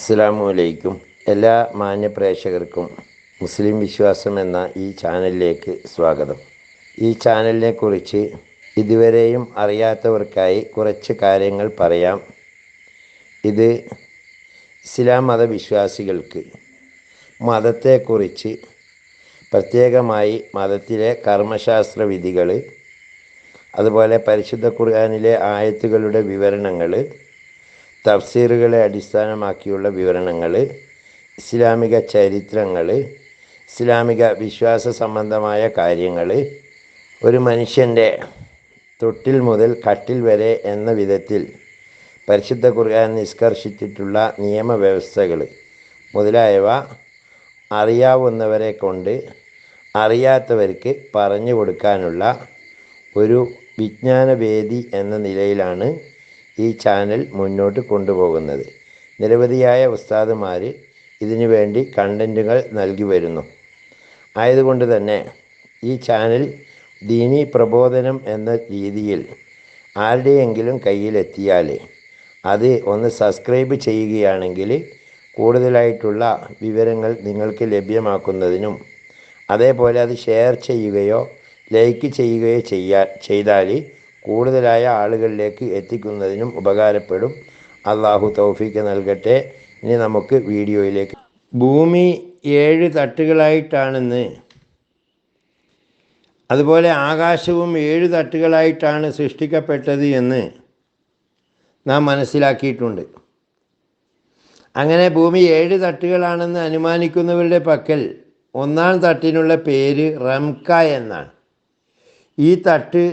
അസ്സലാമു അലൈക്കും. എല്ലാ മാന്യ പ്രേക്ഷകർക്കും മുസ്ലിം വിശ്വാസം എന്ന ഈ ചാനലിലേക്ക് സ്വാഗതം. ഈ ചാനലിനെ കുറിച്ച് ഇതുവരെയും അറിയാത്തവർക്കായി കുറച്ച് കാര്യങ്ങൾ പറയാം. ഇത് ഇസ്ലാം മതവിശ്വാസികൾക്ക് മതത്തെക്കുറിച്ച് പ്രത്യേകമായി മതത്തിലെ കർമ്മശാസ്ത്ര വിധികൾ, അതുപോലെ പരിശുദ്ധ ഖുർആനിലെ ആയത്തുകളുടെ വിവരണങ്ങൾ, തഫ്സീറുകളെ അടിസ്ഥാനമാക്കിയുള്ള വിവരണങ്ങൾ, ഇസ്ലാമിക ചരിത്രങ്ങൾ, ഇസ്ലാമിക വിശ്വാസ സംബന്ധമായ കാര്യങ്ങൾ, ഒരു മനുഷ്യൻ്റെ തൊട്ടിൽ മുതൽ കട്ടിൽ വരെ എന്ന വിധത്തിൽ പരിശുദ്ധ ഖുർആൻ നിഷ്കർഷിച്ചിട്ടുള്ള നിയമവ്യവസ്ഥകൾ മുതലായവ അറിയാവുന്നവരെ കൊണ്ട് അറിയാത്തവർക്ക് പറഞ്ഞു കൊടുക്കാനുള്ള ഒരു വിജ്ഞാനവേദി എന്ന നിലയിലാണ് ഈ ചാനൽ മുന്നോട്ട് കൊണ്ടുപോകുന്നത്. നിരവധിയായ ഉസ്താദുമാർ ഇതിനു വേണ്ടി കണ്ടൻറ്റുകൾ നൽകി വരുന്നു. ആയതുകൊണ്ട് തന്നെ ഈ ചാനൽ ദീനി പ്രബോധനം എന്ന രീതിയിൽ ആരുടെയെങ്കിലും കയ്യിലെത്തിയാൽ അത് ഒന്ന് സബ്സ്ക്രൈബ് ചെയ്യുകയാണെങ്കിൽ കൂടുതലായിട്ടുള്ള വിവരങ്ങൾ നിങ്ങൾക്ക് ലഭ്യമാക്കുന്നതിനും, അതേപോലെ അത് ഷെയർ ചെയ്യുകയോ ലൈക്ക് ചെയ്യുകയോ ചെയ്താൽ കൂടുതലായ ആളുകളിലേക്ക് എത്തിക്കുന്നതിനും ഉപകാരപ്പെടും. അള്ളാഹു തൗഫീക്ക് നൽകട്ടെ. ഇനി നമുക്ക് വീഡിയോയിലേക്ക്. ഭൂമി 7 തട്ടുകളായിട്ടാണെന്ന്, അതുപോലെ ആകാശവും 7 തട്ടുകളായിട്ടാണ് സൃഷ്ടിക്കപ്പെട്ടത് എന്ന് നാം മനസ്സിലാക്കിയിട്ടുണ്ട്. അങ്ങനെ ഭൂമി 7 തട്ടുകളാണെന്ന് അനുമാനിക്കുന്നവരുടെ പക്കൽ ഒന്നാം തട്ടിനുള്ള പേര് റംക എന്നാണ്. ഈ തട്ട്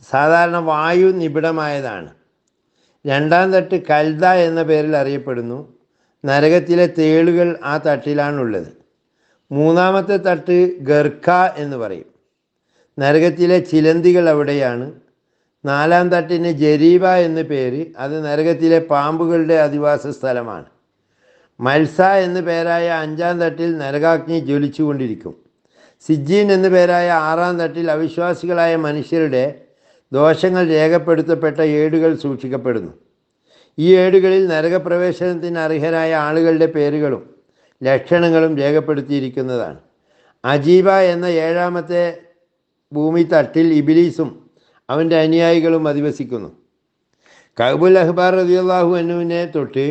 സാധാരണ വായു നിബിഡമായതാണ്. രണ്ടാം തട്ട് കൽദ എന്ന പേരിൽ അറിയപ്പെടുന്നു. നരകത്തിലെ തേളുകൾ ആ തട്ടിലാണുള്ളത്. മൂന്നാമത്തെ തട്ട് ഗർഖ എന്ന് പറയും. നരകത്തിലെ ചിലന്തികൾ അവിടെയാണ്. നാലാം തട്ടിന് ജരീബ എന്ന് പേര്. അത് നരകത്തിലെ പാമ്പുകളുടെ അധിവാസ സ്ഥലമാണ്. മൽസ എന്ന് പേരായ 5-ാം തട്ടിൽ നരകാഗ്നി ജ്വലിച്ചുകൊണ്ടിരിക്കും. സിജ്ജീൻ എന്ന് പേരായ 6-ാം തട്ടിൽ അവിശ്വാസികളായ മനുഷ്യരുടെ ദോഷങ്ങൾ രേഖപ്പെടുത്തപ്പെട്ട ഏടുകൾ സൂക്ഷിക്കപ്പെടുന്നു. ഈ ഏടുകളിൽ നരകപ്രവേശനത്തിന് അർഹരായ ആളുകളുടെ പേരുകളും ലക്ഷണങ്ങളും രേഖപ്പെടുത്തിയിരിക്കുന്നതാണ്. അജീബ എന്ന 7-ാമത്തെ ഭൂമി തട്ടിൽ ഇബ്ലീസും അവൻ്റെ അനുയായികളും അധിവസിക്കുന്നു. കഅബുൽ അഹ്ബാർ റളിയല്ലാഹു അൻഹുവിനെ തൊട്ട്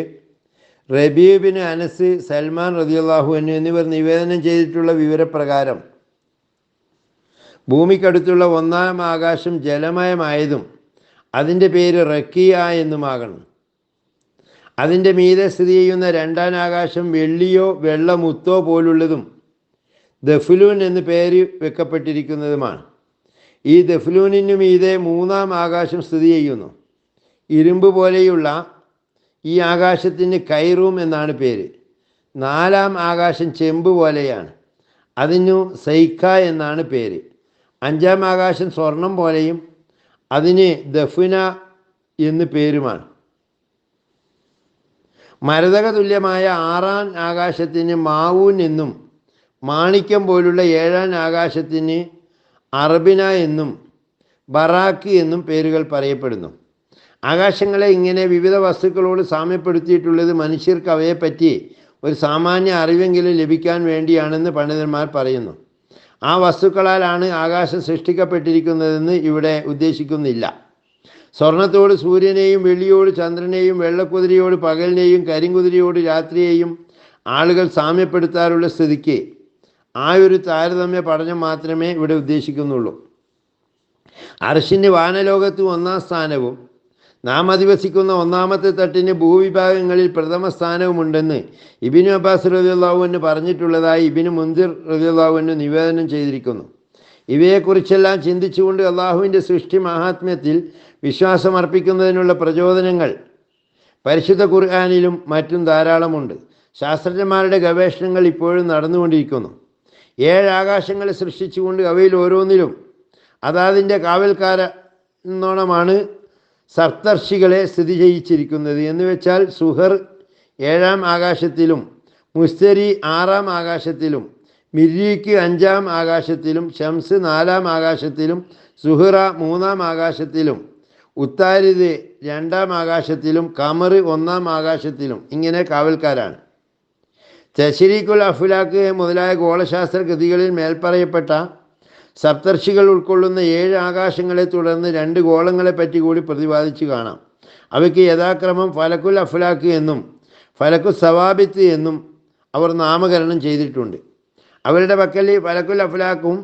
റബീ ബിൻ അനസ്, സൽമാൻ റളിയല്ലാഹു അൻഹു എന്നിവർ നിവേദനം ചെയ്തിട്ടുള്ള വിവരപ്രകാരം ഭൂമിക്കടുത്തുള്ള 1-ാം ആകാശം ജലമയമായതും അതിൻ്റെ പേര് റക്കിയ എന്നുമാകണം. അതിൻ്റെ മീതെ സ്ഥിതി ചെയ്യുന്ന 2-ാം ആകാശം വെള്ളിയോ വെള്ളമുത്തോ പോലുള്ളതും ദഫ്ലൂൻ എന്ന് പേര് വെക്കപ്പെട്ടിരിക്കുന്നതുമാണ്. ഈ ദഫ്ലൂനിനു മീതെ 3-ാം ആകാശം സ്ഥിതി ചെയ്യുന്നു. ഇരുമ്പ് പോലെയുള്ള ഈ ആകാശത്തിന് കൈറൂം എന്നാണ് പേര്. 4-ാം ആകാശം ചെമ്പ് പോലെയാണ്. അതിനു സൈഖ എന്നാണ് പേര്. 5-ാം ആകാശം സ്വർണം പോലെയും അതിന് ദഫ്ന എന്ന് പേരുമാണ്. മരതക തുല്യമായ 6-ാം ആകാശത്തിന് മാവൂൻ എന്നും, മാണിക്യം പോലുള്ള 7-ാം ആകാശത്തിന് അറബിന എന്നും ബറാക്ക് എന്നും പേരുകൾ പറയപ്പെടുന്നു. ആകാശങ്ങളെ ഇങ്ങനെ വിവിധ വസ്തുക്കളോട് സാമ്യപ്പെടുത്തിയിട്ടുള്ളത് മനുഷ്യർക്ക് അവയെപ്പറ്റി ഒരു സാമാന്യ അറിവെങ്കിലും ലഭിക്കാൻ വേണ്ടിയാണെന്ന് പണ്ഡിതന്മാർ പറയുന്നു. ആ വസ്തുക്കളാലാണ് ആകാശം സൃഷ്ടിക്കപ്പെട്ടിരിക്കുന്നതെന്ന് ഇവിടെ ഉദ്ദേശിക്കുന്നില്ല. സ്വർണത്തോട് സൂര്യനെയും, വെള്ളിയോട് ചന്ദ്രനെയും, വെള്ളക്കുതിരയോട് പകലിനെയും, കരിങ്കുതിരയോട് രാത്രിയെയും ആളുകൾ സാമ്യപ്പെടുത്താറുള്ള സ്ഥിതിക്ക് ആ ഒരു താരതമ്യ പഠനം മാത്രമേ ഇവിടെ ഉദ്ദേശിക്കുന്നുള്ളൂ. അർശിന് വാനലോകത്ത് 1-ാം സ്ഥാനവും നാം അധിവസിക്കുന്ന 1-ാമത്തെ തട്ടിന് ഭൂവിഭാഗങ്ങളിൽ പ്രഥമ സ്ഥാനവുമുണ്ടെന്ന് ഇബ്നു അബ്ബാസ് റളിയല്ലാഹു അൻഹു പറഞ്ഞിട്ടുള്ളതായി ഇബ്നു മുൻദിർ റളിയല്ലാഹു അൻഹു നിവേദനം ചെയ്തിരിക്കുന്നു. ഇവയെക്കുറിച്ചെല്ലാം ചിന്തിച്ചുകൊണ്ട് അള്ളാഹുവിൻ്റെ സൃഷ്ടി മഹാത്മ്യത്തിൽ വിശ്വാസമർപ്പിക്കുന്നതിനുള്ള പ്രചോദനങ്ങൾ പരിശുദ്ധ ഖുർആനിലും മറ്റും ധാരാളമുണ്ട്. ശാസ്ത്രജ്ഞന്മാരുടെ ഗവേഷണങ്ങൾ ഇപ്പോഴും നടന്നുകൊണ്ടിരിക്കുന്നു. 7 ആകാശങ്ങളെ സൃഷ്ടിച്ചുകൊണ്ട് അവയിൽ ഓരോന്നിലും അതാതിൻ്റെ കാവൽക്കാരെന്നോണമാണ് സപ്തർഷികളെ സ്ഥിതി ചെയ്യിച്ചിരിക്കുന്നത്. എന്ന് വെച്ചാൽ സുഹർ 7-ാം ആകാശത്തിലും, മുസ്തരി 6-ാം ആകാശത്തിലും, മിരീക്ക് 5-ാം ആകാശത്തിലും, ഷംസ് 4-ാം ആകാശത്തിലും, സുഹറ 3-ാം ആകാശത്തിലും, ഉത്താരിത് രണ്ടാം ആകാശത്തിലും ഖമർ ഒന്നാം ആകാശത്തിലും ഇങ്ങനെ കാവൽക്കാരാണ്. തശ്രീഖുൽ അഫ്ലാക്ക് മുതലായ ഗോളശാസ്ത്ര കൃതികളിൽ മേൽപ്പറയപ്പെട്ട സപ്തർഷികൾ ഉൾക്കൊള്ളുന്ന 7 ആകാശങ്ങളെ തുടർന്ന് 2 ഗോളങ്ങളെപ്പറ്റി കൂടി പ്രതിപാദിച്ചു കാണാം. അവയ്ക്ക് യഥാക്രമം ഫലക്കുൽ അഫ്ലാക്ക് എന്നും ഫലക്കു സവാബിത്ത് എന്നും അവർ നാമകരണം ചെയ്തിട്ടുണ്ട്. അവരുടെ പക്കൽ ഫലക്കുൽ അഫ്ലാക്കും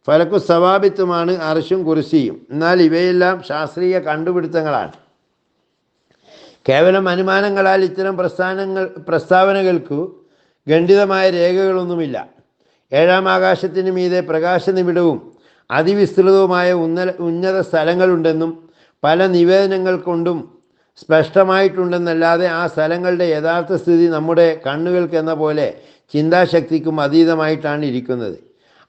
ഫലക്കു സവാബിത്തുമാണ് അർശും കുർസിയും. എന്നാൽ ഇവയെല്ലാം ശാസ്ത്രീയ കണ്ടുപിടുത്തങ്ങളാണ്. കേവലം അനുമാനങ്ങളാൽ ഇത്തരം പ്രസ്താവനകൾക്കു ഖണ്ഡിതമായ രേഖകളൊന്നുമില്ല. 7-ാം ആകാശത്തിന് മീതെ പ്രകാശനിബിഡവും അതിവിസ്തൃതവുമായ ഉന്നത സ്ഥലങ്ങളുണ്ടെന്നും പല നിവേദനങ്ങൾ കൊണ്ടും സ്പഷ്ടമായിട്ടുണ്ടെന്നല്ലാതെ ആ സ്ഥലങ്ങളുടെ യഥാർത്ഥ സ്ഥിതി നമ്മുടെ കണ്ണുകൾക്കെന്ന പോലെ ചിന്താശക്തിക്കും അതീതമായിട്ടാണ് ഇരിക്കുന്നത്.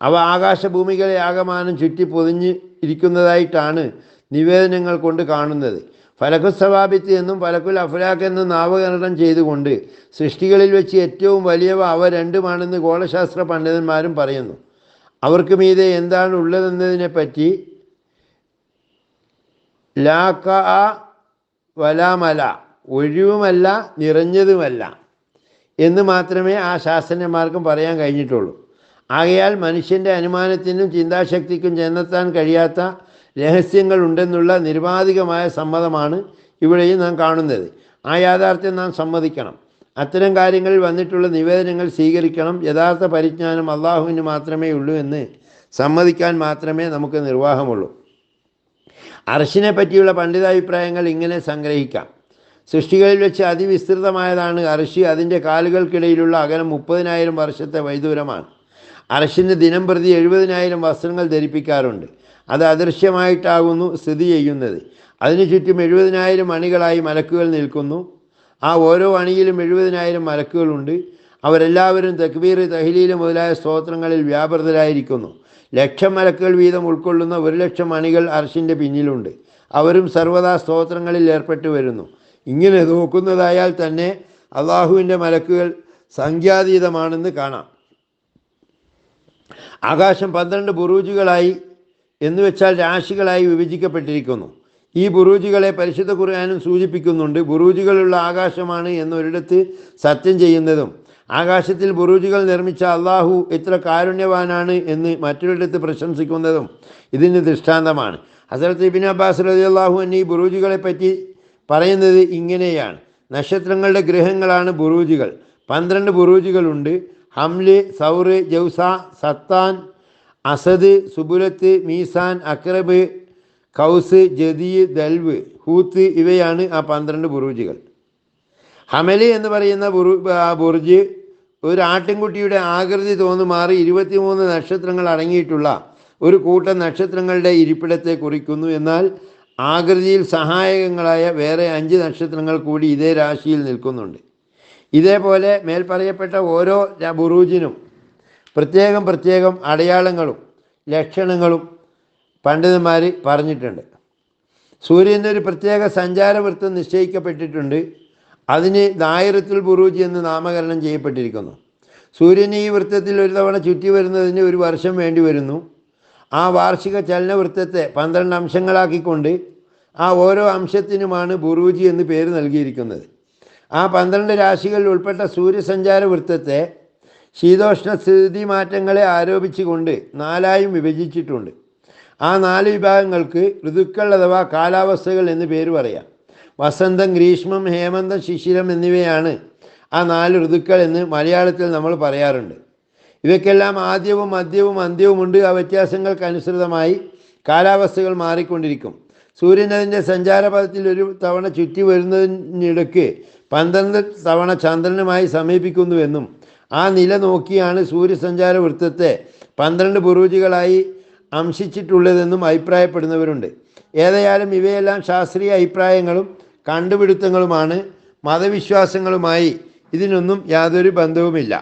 അവ ആകാശഭൂമികളെ ആകമാനം ചുറ്റി പൊതിഞ്ഞ് ഇരിക്കുന്നതായിട്ടാണ് നിവേദനങ്ങൾ കൊണ്ട് കാണുന്നത്. ഫലക്കുസ്സവാബിത്ത് എന്നും ഫലക്കുൽ അഫ്ലാക്ക് എന്നും നാമകരണം ചെയ്തുകൊണ്ട് സൃഷ്ടികളിൽ വെച്ച് ഏറ്റവും വലിയവ അവ രണ്ടുമാണെന്ന് ഗോളശാസ്ത്ര പണ്ഡിതന്മാരും പറയുന്നു. അവർക്ക് മീതെ എന്താണ് ഉള്ളതെന്നതിനെപ്പറ്റി ലാക്ക വലാമല, ഒഴിവുമല്ല നിറഞ്ഞതുമല്ല എന്ന് മാത്രമേ ആ ശാസ്ത്രജ്ഞന്മാർക്കും പറയാൻ കഴിഞ്ഞിട്ടുള്ളൂ. ആകയാൽ മനുഷ്യൻ്റെ അനുമാനത്തിനും ചിന്താശക്തിക്കും ചെന്നെത്താൻ കഴിയാത്ത രഹസ്യങ്ങൾ ഉണ്ടെന്നുള്ള നിരുപാധികമായ സമ്മതമാണ് ഇവിടെയും നാം കാണുന്നത്. ആ യാഥാർത്ഥ്യം നാം സമ്മതിക്കണം. അത്തരം കാര്യങ്ങളിൽ വന്നിട്ടുള്ള നിവേദനങ്ങൾ സ്വീകരിക്കണം. യഥാർത്ഥ പരിജ്ഞാനം അള്ളാഹുവിന് മാത്രമേ ഉള്ളൂ എന്ന് സമ്മതിക്കാൻ മാത്രമേ നമുക്ക് നിർവാഹമുള്ളൂ. അർശിനെ പറ്റിയുള്ള പണ്ഡിതാഭിപ്രായങ്ങൾ ഇങ്ങനെ സംഗ്രഹിക്കാം. സൃഷ്ടികളിൽ വെച്ച് അതിവിസ്തൃതമായതാണ് അർശ്. അതിൻ്റെ കാലുകൾക്കിടയിലുള്ള അകലം 30,000 വർഷത്തെ വൈദൂരമാണ്. അർശിന് ദിനം പ്രതി 70,000 വസ്ത്രങ്ങൾ ധരിപ്പിക്കാറുണ്ട്. അത് അദൃശ്യമായിട്ടാകുന്നു സ്ഥിതി ചെയ്യുന്നത്. അതിനു ചുറ്റും 70,000 അണികളായി മലക്കുകൾ നിൽക്കുന്നു. ആ ഓരോ അണിയിലും 70,000 മലക്കുകളുണ്ട്. അവരെല്ലാവരും തക്ബീർ, തഹ്ലീൽ മുതലായ സ്തോത്രങ്ങളിൽ വ്യാപൃതരായിരിക്കുന്നു. 1,00,000 മലക്കുകൾ വീതം ഉൾക്കൊള്ളുന്ന 1,00,000 അണികൾ അർശിൻ്റെ പിന്നിലുണ്ട്. അവരും സർവ്വദാ സ്തോത്രങ്ങളിൽ ഏർപ്പെട്ടു വരുന്നു. ഇങ്ങനെ നോക്കുന്നതായാൽ തന്നെ അള്ളാഹുവിൻ്റെ മലക്കുകൾ സംഖ്യാതീതമാണെന്ന് കാണാം. ആകാശം 12 ബുറൂജുകളായി എന്നുവെച്ചാൽ രാശികളായി വിഭജിക്കപ്പെട്ടിരിക്കുന്നു. ഈ ബുറൂജുകളെ പരിശുദ്ധ ഖുർആനും സൂചിപ്പിക്കുന്നുണ്ട്. ബുറൂജുകളുള്ള ആകാശമാണ് എന്നൊരിടത്ത് സത്യം ചെയ്യുന്നതും ആകാശത്തിൽ ബുറൂജുകൾ നിർമ്മിച്ച അള്ളാഹു എത്ര കാരുണ്യവാനാണ് എന്ന് മറ്റൊരിടത്ത് പ്രശംസിക്കുന്നതും ഇതിന് ദൃഷ്ടാന്തമാണ്. ഹസ്രത്ത് ഇബ്നു അബ്ബാസ് റളിയല്ലാഹു അൻഹു ഈ ബുറൂജുകളെപ്പറ്റി പറയുന്നത് ഇങ്ങനെയാണ്: നക്ഷത്രങ്ങളുടെ ഗ്രഹങ്ങളാണ് ബുറൂജുകൾ. 12 ബുറൂജുകളുണ്ട്. ഹംല്, സൗറ്, ജൗസ, സത്താൻ, അസദ്, സുബുലത്ത്, മീസാൻ, അക്രബ്, കൗസ്, ജദി, ദൽവ്, ഹൂത്ത് ഇവയാണ് ആ 12 ബുറൂജുകൾ. ഹമല് എന്ന് പറയുന്ന ബുർജ് ഒരു ആട്ടിൻകുട്ടിയുടെ ആകൃതി തോന്നുമാറി 23 നക്ഷത്രങ്ങൾ അടങ്ങിയിട്ടുള്ള ഒരു കൂട്ടം നക്ഷത്രങ്ങളുടെ ഇരിപ്പിടത്തെ കുറിക്കുന്നു. എന്നാൽ ആകൃതിയിൽ സഹായകങ്ങളായ വേറെ 5 നക്ഷത്രങ്ങൾ കൂടി ഇതേ രാശിയിൽ നിൽക്കുന്നുണ്ട്. ഇതേപോലെ മേൽപ്പറയപ്പെട്ട ഓരോ ബുറൂജിനും പ്രത്യേകം അടയാളങ്ങളും ലക്ഷണങ്ങളും പണ്ഡിതന്മാർ പറഞ്ഞിട്ടുണ്ട്. സൂര്യനൊരു പ്രത്യേക സഞ്ചാരവൃത്തം നിശ്ചയിക്കപ്പെട്ടിട്ടുണ്ട്. അതിന് ദായിറത്തുൽ ബുറൂജ് എന്ന് നാമകരണം ചെയ്യപ്പെട്ടിരിക്കുന്നു. സൂര്യൻ ഈ വൃത്തത്തിൽ ഒരു തവണ ചുറ്റി വരുന്നതിന് 1 വർഷം വേണ്ടി വരുന്നു. ആ വാർഷിക ചലനവൃത്തത്തെ 12 അംശങ്ങളാക്കിക്കൊണ്ട് ആ ഓരോ അംശത്തിനുമാണ് ബുറൂജ് എന്ന് പേര് നൽകിയിരിക്കുന്നത്. ആ 12 രാശികളിൽ ഉൾപ്പെട്ട സൂര്യസഞ്ചാര വൃത്തത്തെ ശീതോഷ്ണ സ്ഥിതി മാറ്റങ്ങളെ ആരോപിച്ചുകൊണ്ട് 4ആയും വിഭജിച്ചിട്ടുണ്ട്. ആ 4 വിഭാഗങ്ങൾക്ക് ഋതുക്കൾ അഥവാ കാലാവസ്ഥകൾ എന്ന് പേര് പറയാം. വസന്തം, ഗ്രീഷ്മം, ഹേമന്തം, ശിശിരം എന്നിവയാണ് ആ 4 ഋതുക്കൾ എന്ന് മലയാളത്തിൽ നമ്മൾ പറയാറുണ്ട്. ഇവയ്ക്കെല്ലാം ആദ്യവും മധ്യവും അന്ത്യവുമുണ്ട്. ആ വ്യത്യാസങ്ങൾക്കനുസൃതമായി കാലാവസ്ഥകൾ മാറിക്കൊണ്ടിരിക്കും. സൂര്യൻ അതിൻ്റെ സഞ്ചാരപഥത്തിൽ ഒരു തവണ ചുറ്റി വരുന്നതിനിടയ്ക്ക് 12 തവണ ചന്ദ്രനുമായി സമീപിക്കുന്നുവെന്നും ആ നില നോക്കിയാണ് സൂര്യസഞ്ചാര വൃത്തത്തെ 12 ബുറൂജുകളായി അംശിച്ചിട്ടുള്ളതെന്നും അഭിപ്രായപ്പെടുന്നവരുണ്ട്. ഏതായാലും ഇവയെല്ലാം ശാസ്ത്രീയ അഭിപ്രായങ്ങളും കണ്ടുപിടുത്തങ്ങളുമാണ്. മതവിശ്വാസങ്ങളുമായി ഇതിനൊന്നും യാതൊരു ബന്ധവുമില്ല.